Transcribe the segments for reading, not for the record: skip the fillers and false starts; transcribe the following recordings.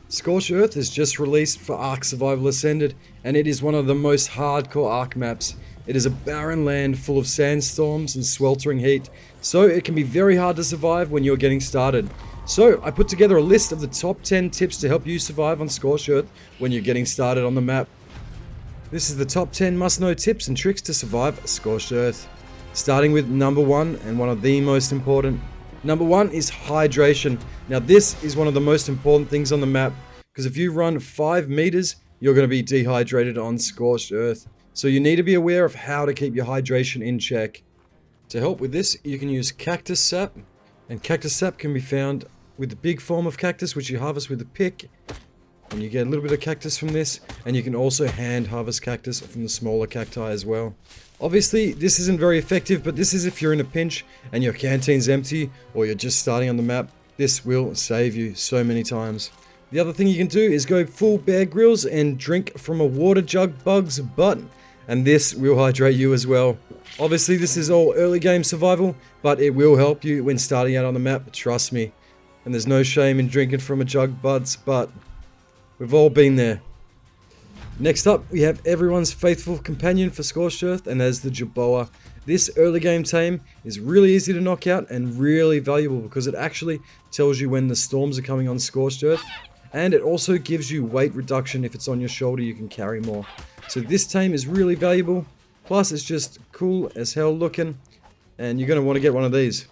Scorched Earth is just released for Ark Survival Ascended, and it is one of the most hardcore Ark maps. It is a barren land full of sandstorms and sweltering heat, so it can be very hard to survive when you're getting started. So I put together a list of the top 10 tips to help you survive on Scorched Earth when you're getting started on the map. This is the top 10 must-know tips and tricks to survive Scorched Earth. Starting with number 1, and one of the most important. Number 1 is hydration. Now this is one of the most important things on the map, because if you run 5 meters, you're going to be dehydrated on Scorched Earth. So you need to be aware of how to keep your hydration in check. To help with this, you can use cactus sap, and cactus sap can be found with the big form of cactus, which you harvest with a pick, and you get a little bit of cactus from this, and you can also hand harvest cactus from the smaller cacti as well. Obviously, this isn't very effective, but this is if you're in a pinch and your canteen's empty or you're just starting on the map. This will save you so many times. The other thing you can do is go full Bear Grylls and drink from a water jug bug's butt, and this will hydrate you as well. Obviously, this is all early game survival, but it will help you when starting out on the map, trust me. And there's no shame in drinking from a jug bud's butt. We've all been there. Next up, we have everyone's faithful companion for Scorched Earth, and that is the Jabo. This early game tame is really easy to knock out and really valuable because it actually tells you when the storms are coming on Scorched Earth, and it also gives you weight reduction. If it's on your shoulder, you can carry more. So this tame is really valuable, plus it's just cool as hell looking, and you're going to want to get one of these.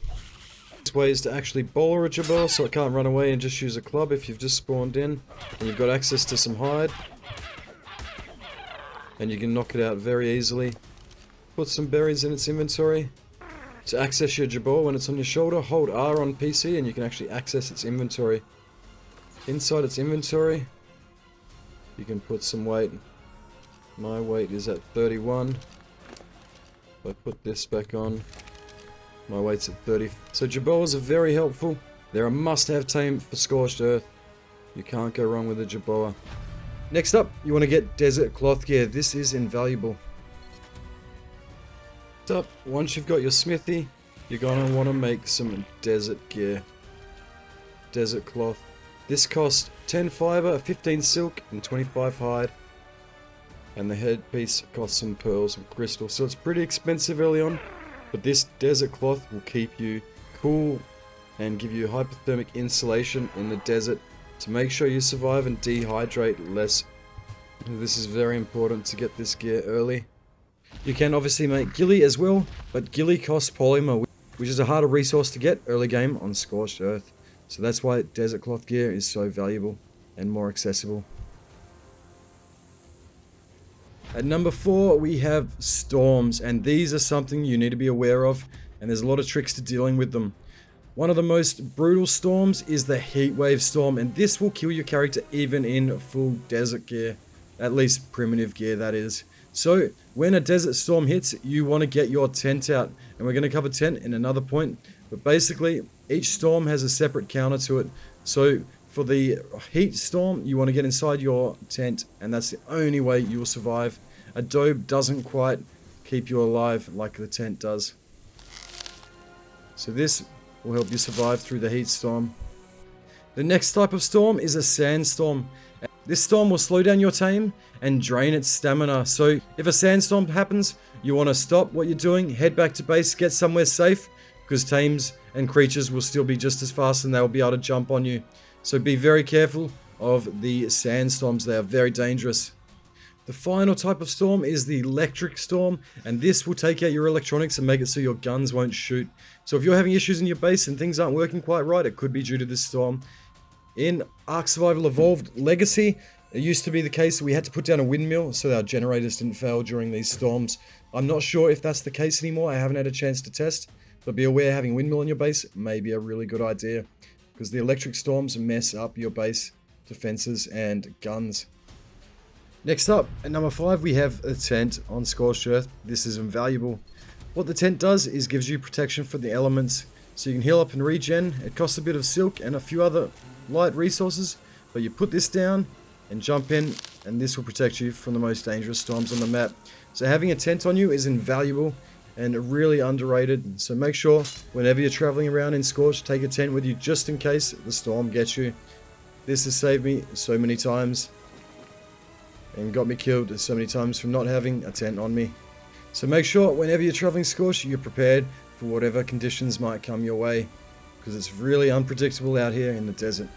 This way is to actually bowler a Jabo so it can't run away and just use a club if you've just spawned in and you've got access to some hide. And you can knock it out very easily. Put some berries in its inventory. To access your Jabo when it's on your shoulder, hold R on PC and you can actually access its inventory. Inside its inventory, you can put some weight. My weight is at 31. If I put this back on, my weight's at 30. So Jabos are very helpful. They're a must-have tame for Scorched Earth. You can't go wrong with a Jabo. Next up, you want to get desert cloth gear. This is invaluable. Next up, once you've got your smithy, you're going to want to make some desert gear. Desert cloth. This costs 10 fiber, 15 silk, and 25 hide. And the headpiece costs some pearls and crystal. So it's pretty expensive early on. But this desert cloth will keep you cool and give you hypothermic insulation in the desert to make sure you survive and dehydrate less. This is very important to get this gear early. You can obviously make ghillie as well, but ghillie costs polymer, which is a harder resource to get early game on Scorched Earth. So that's why desert cloth gear is so valuable and more accessible. At number 4, we have storms, and these are something you need to be aware of, and there's a lot of tricks to dealing with them. One of the most brutal storms is the heatwave storm, and this will kill your character even in full desert gear. At least primitive gear, that is. So when a desert storm hits, you want to get your tent out, and we're going to cover tent in another point. But basically, each storm has a separate counter to it. So for the heat storm, you want to get inside your tent, and that's the only way you will survive. A dobe doesn't quite keep you alive like the tent does. So this will help you survive through the heat storm. The next type of storm is a sandstorm. This storm will slow down your tame and drain its stamina. So if a sandstorm happens, you want to stop what you're doing, head back to base, get somewhere safe, because tames and creatures will still be just as fast and they'll be able to jump on you. So be very careful of the sandstorms. They are very dangerous. The final type of storm is the electric storm, and this will take out your electronics and make it so your guns won't shoot. So if you're having issues in your base and things aren't working quite right, it could be due to this storm. In Ark Survival Evolved Legacy, it used to be the case that we had to put down a windmill so our generators didn't fail during these storms. I'm not sure if that's the case anymore. I haven't had a chance to test, but be aware having windmill in your base may be a really good idea, because the electric storms mess up your base defenses and guns. Next up, at number 5, we have a tent on Scorched Earth. This is invaluable. What the tent does is gives you protection from the elements, so you can heal up and regen. It costs a bit of silk and a few other light resources, but you put this down and jump in, and this will protect you from the most dangerous storms on the map. So having a tent on you is invaluable and really underrated. So make sure whenever you're traveling around in Scorched, take a tent with you just in case the storm gets you. This has saved me so many times and got me killed so many times from not having a tent on me. So make sure whenever you're traveling Scorched, you're prepared for whatever conditions might come your way, because it's really unpredictable out here in the desert.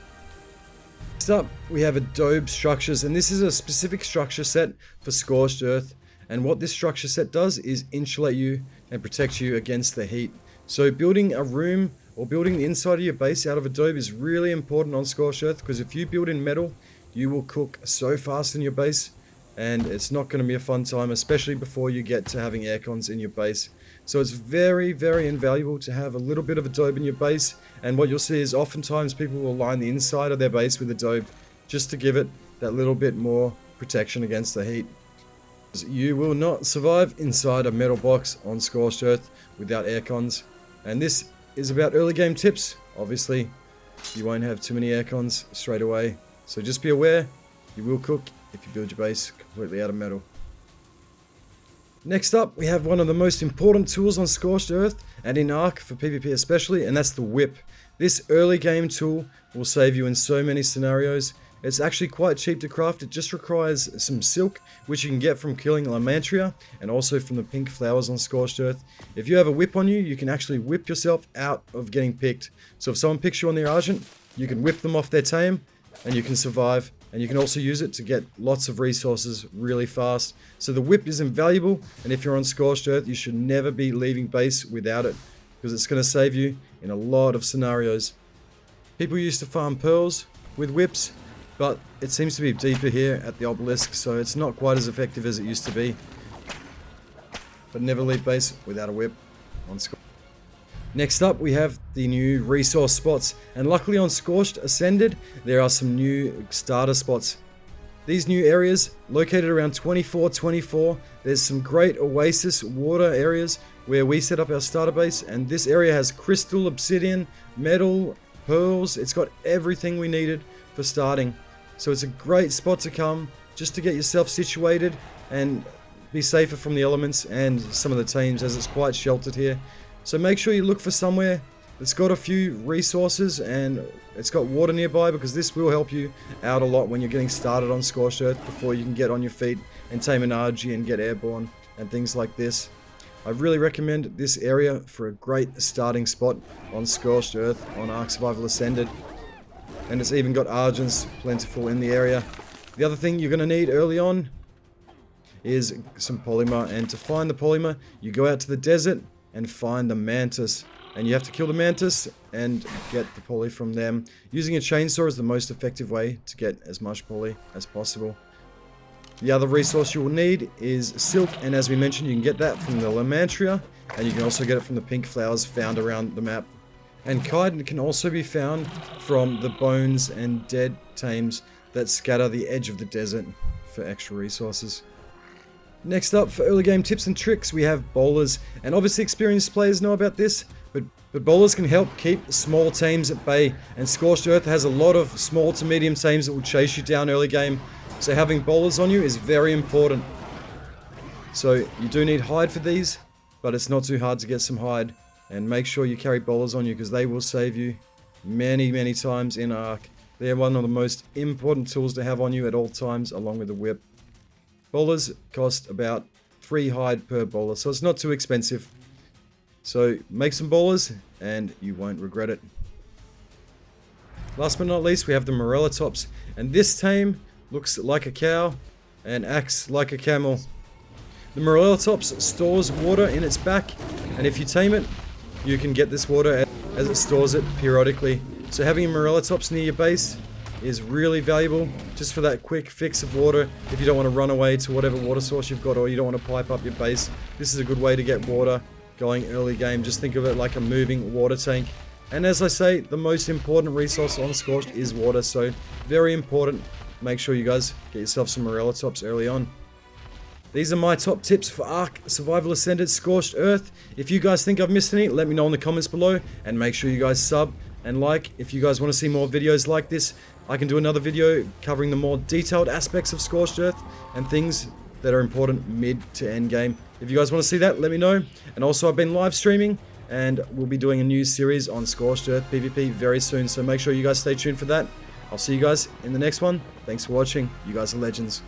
Next up, we have adobe structures, and this is a specific structure set for Scorched Earth. And what this structure set does is insulate you and protect you against the heat. So building a room or building the inside of your base out of adobe is really important on Scorched Earth, because if you build in metal, you will cook so fast in your base, and it's not going to be a fun time, especially before you get to having air cons in your base. So it's very, very invaluable to have a little bit of adobe in your base, and what you'll see is oftentimes people will line the inside of their base with adobe just to give it that little bit more protection against the heat. You will not survive inside a metal box on Scorched Earth without air cons, and this is about early game tips. Obviously, you won't have too many air cons straight away, so just be aware, you will cook if you build your base completely out of metal. Next up, we have one of the most important tools on Scorched Earth, and in Ark for PvP especially, and that's the whip. This early game tool will save you in so many scenarios. It's actually quite cheap to craft. It just requires some silk, which you can get from killing Lamantria, and also from the pink flowers on Scorched Earth. If you have a whip on you, you can actually whip yourself out of getting picked. So if someone picks you on their Argent, you can whip them off their tame, and you can survive. And you can also use it to get lots of resources really fast. So the whip is invaluable, and if you're on Scorched Earth, you should never be leaving base without it, because it's going to save you in a lot of scenarios. People used to farm pearls with whips, but it seems to be deeper here at the obelisk, so it's not quite as effective as it used to be. But never leave base without a whip on Scorched. Next up, we have the new resource spots, and luckily on Scorched Ascended, there are some new starter spots. These new areas, located around 2424, there's some great oasis water areas where we set up our starter base, and this area has crystal, obsidian, metal, pearls. It's got everything we needed for starting. So it's a great spot to come just to get yourself situated and be safer from the elements and some of the teams, as it's quite sheltered here. So make sure you look for somewhere that's got a few resources and it's got water nearby, because this will help you out a lot when you're getting started on Scorched Earth before you can get on your feet and tame an RG and get airborne and things like this. I really recommend this area for a great starting spot on Scorched Earth on Ark Survival Ascended. And it's even got Argents plentiful in the area. The other thing you're going to need early on is some polymer, and to find the polymer, you go out to the desert and find the mantis, and you have to kill the mantis and get the poly from them. Using a chainsaw is the most effective way to get as much poly as possible. The other resource you will need is silk, and as we mentioned, you can get that from the Lamantria, and you can also get it from the pink flowers found around the map. And chitin can also be found from the bones and dead tames that scatter the edge of the desert for extra resources. Next up, for early game tips and tricks, we have bowlers, and obviously experienced players know about this, but bowlers can help keep small teams at bay, and Scorched Earth has a lot of small to medium teams that will chase you down early game, so having bowlers on you is very important. So you do need hide for these, but it's not too hard to get some hide, and make sure you carry bowlers on you, because they will save you many times in Ark. They're one of the most important tools to have on you at all times, along with the whip. Bowlers cost about 3 hide per bowler, so it's not too expensive. So make some bowlers and you won't regret it. Last but not least, we have the Melatops, and this tame looks like a cow and acts like a camel. The Melatops stores water in its back, and if you tame it, you can get this water as it stores it periodically. So having a Melatops near your base is really valuable, just for that quick fix of water. If you don't want to run away to whatever water source you've got, or you don't want to pipe up your base, this is a good way to get water going early game. Just think of it like a moving water tank. And as I say, the most important resource on Scorched is water, so very important. Make sure you guys get yourself some Melatops early on. These are my top tips for Ark Survival Ascended Scorched Earth. If you guys think I've missed any, let me know in the comments below, and make sure you guys sub and like if you guys want to see more videos like this. I can do another video covering the more detailed aspects of Scorched Earth and things that are important mid to end game. If you guys want to see that, let me know. And also, I've been live streaming, and we'll be doing a new series on Scorched Earth PvP very soon, so make sure you guys stay tuned for that. I'll see you guys in the next one. Thanks for watching. You guys are legends.